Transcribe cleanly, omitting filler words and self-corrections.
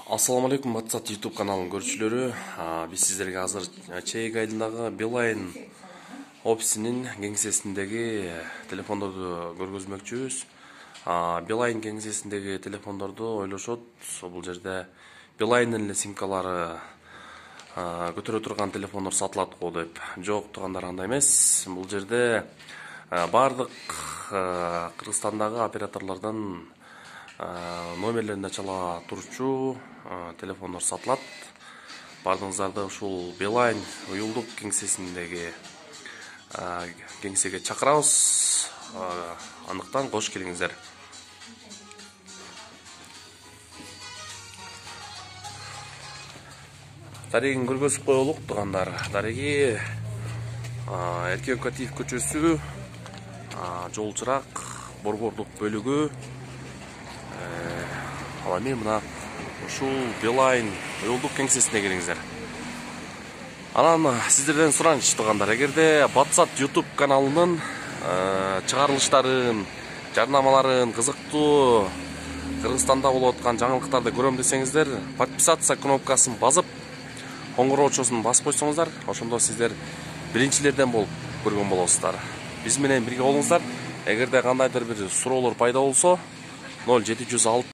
Ассаламу алейкум, Батсат YouTube каналының көрүүчүлөрү. Биз сиздерге азыр Чейик айылындагы Билайн офисинин кеңсесиндеги телефондорду көргөзмөкчүбүз. Билайн кеңсесиндеги телефондорду ойлошот, бул жерде Билайндын эле симкалары көтөрө турган телефондор сатылат го деп. Жок, туугандар, андай эмес. Бул жерде бардык Кыргызстандагы операторлордон номерлеринде чала турчу телефондор сатылат. Бардыгыңыздарды ушул Билайн уюлдук кеңсесиндеги кеңсеге чакырабыз. Андыктан кош келиңиздер. Дарегин көргөзүп коелук, туугандар. Дареги Эркек Катиев көчөсү, жол чырак, борбордук бөлүгү. Ал эми мына ушул Билайн уюлдук кеңсесине келиңиздер. Анан сиздерден сураныч, туугандар, эгерде Батсат YouTube каналынын чыгарылыштарын, жарнамаларын, кызыктуу Кыргызстанда болуп аткан жаңылыктарды көрөм десеңиздер, подписаться кнопкасын басып, коңгуроочосун басып койсоңуздар, ошондо сиздер биринчилерден болуп көргөн болосуздар. Биз менен бирге болуңуздар. Эгерде кандайдыр бир суроолор пайда болсо, 0706